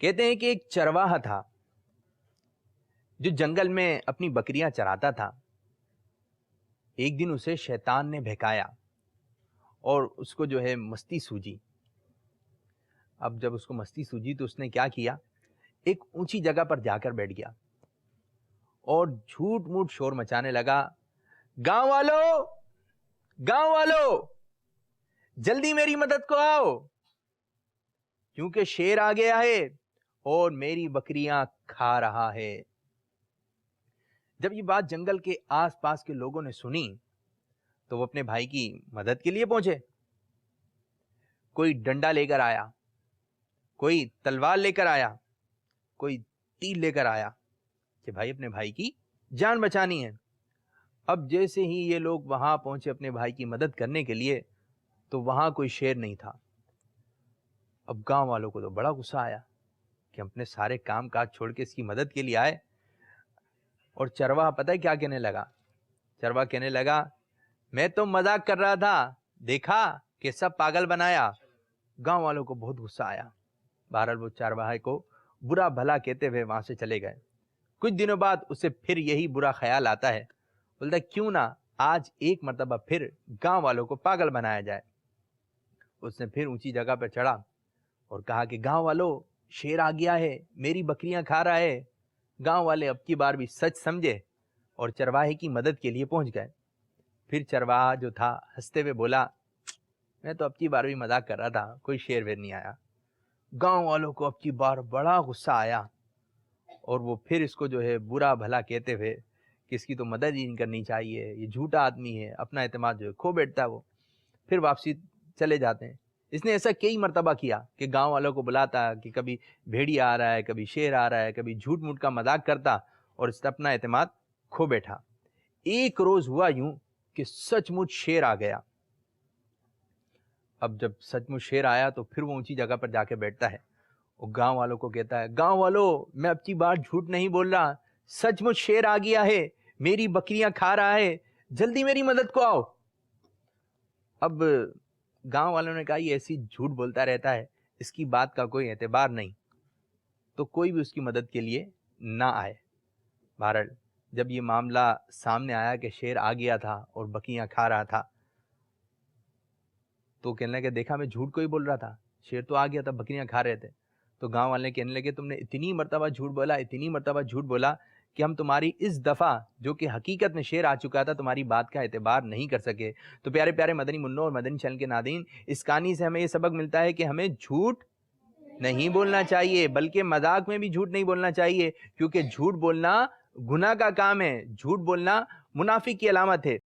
کہتے ہیں کہ ایک چرواہا تھا جو جنگل میں اپنی بکریاں چراتا تھا۔ ایک دن اسے شیطان نے بہکایا اور اس کو جو ہے مستی سوجی۔ اب جب اس کو مستی سوجی تو اس نے کیا کیا، ایک اونچی جگہ پر جا کر بیٹھ گیا اور جھوٹ موٹ شور مچانے لگا، گاؤں والو جلدی میری مدد کو آؤ، کیونکہ شیر آ گیا ہے اور میری بکریاں کھا رہا ہے۔ جب یہ بات جنگل کے آس پاس کے لوگوں نے سنی تو وہ اپنے بھائی کی مدد کے لیے پہنچے۔ کوئی ڈنڈا لے کر آیا، کوئی تلوار لے کر آیا، کوئی تیر لے کر آیا کہ بھائی اپنے بھائی کی جان بچانی ہے۔ اب جیسے ہی یہ لوگ وہاں پہنچے اپنے بھائی کی مدد کرنے کے لیے تو وہاں کوئی شیر نہیں تھا۔ اب گاؤں والوں کو تو بڑا غصہ آیا کہ ہم اپنے سارے کام کاج چھوڑ کے اس کی مدد کے لیے آئے، اور چرواہا پتہ ہے کیا کہنے لگا؟ چرواہا کہنے لگا، میں تو مذاق کر رہا تھا، دیکھا کہ سب پاگل بنایا۔ گاؤں والوں کو بہت غصہ آیا۔ بہرحال وہ چرواہے کو برا بھلا کہتے ہوئے وہاں سے چلے گئے۔ کچھ دنوں بعد اسے پھر یہی برا خیال آتا ہے، بولتا ہے کیوں نہ آج ایک مرتبہ پھر گاؤں والوں کو پاگل بنایا جائے۔ اس نے پھر اونچی جگہ پر چڑھا اور کہا کہ گاؤں والوں، شیر آ گیا ہے، میری بکریاں کھا رہا ہے۔ گاؤں والے اب کی بار بھی سچ سمجھے اور چرواہے کی مدد کے لیے پہنچ گئے۔ پھر چرواہا جو تھا ہنستے ہوئے بولا، میں تو اب کی بار بھی مذاق کر رہا تھا، کوئی شیر ویر نہیں آیا۔ گاؤں والوں کو اب کی بار بڑا غصہ آیا اور وہ پھر اس کو جو ہے برا بھلا کہتے ہوئے کہ اس کی تو مدد ہی نہیں کرنی چاہیے، یہ جھوٹا آدمی ہے، اپنا اعتماد جو ہے کھو بیٹھتا ہے وہ، پھر واپسی چلے جاتے ہیں۔ اس نے ایسا کئی مرتبہ کیا کہ گاؤں والوں کو بلاتا کہ کبھی بھیڑیا آ رہا ہے، کبھی شیر آ رہا ہے، کبھی جھوٹ موٹ کا مذاق کرتا اور اس نے اپنا اعتماد کھو بیٹھا۔ ایک روز ہوا یوں کہ سچ مچ شیر آ گیا۔ اب جب سچ مچ شیر آیا تو پھر وہ اونچی جگہ پر جا کے بیٹھتا ہے اور گاؤں والوں کو کہتا ہے، گاؤں والوں، میں اب کی بار جھوٹ نہیں بول رہا، سچ مچ شیر آ گیا ہے، میری بکریاں کھا رہا ہے، جلدی میری مدد کو آؤ۔ اب گاؤں والوں نے کہا یہ ایسی جھوٹ بولتا رہتا ہے، اس کی بات کا کوئی اعتبار نہیں، تو کوئی بھی اس کی مدد کے لیے نہ آئے۔ بہرحال جب یہ معاملہ سامنے آیا کہ شیر آ گیا تھا اور بکریاں کھا رہا تھا تو کہنے لگے، دیکھا میں جھوٹ کو ہی بول رہا تھا، شیر تو آ گیا تھا، بکریاں کھا رہے تھے۔ تو گاؤں والے کہنے لگے، تم نے اتنی مرتبہ جھوٹ بولا، اتنی مرتبہ جھوٹ بولا کہ ہم تمہاری اس دفعہ جو کہ حقیقت میں شیر آ چکا تھا تمہاری بات کا اعتبار نہیں کر سکے۔ تو پیارے پیارے مدنی منوں اور مدنی چینل کے ناظرین، اس کہانی سے ہمیں یہ سبق ملتا ہے کہ ہمیں جھوٹ نہیں بولنا چاہیے، بلکہ مذاق میں بھی جھوٹ نہیں بولنا چاہیے، کیونکہ جھوٹ بولنا گناہ کا کام ہے، جھوٹ بولنا منافق کی علامت ہے۔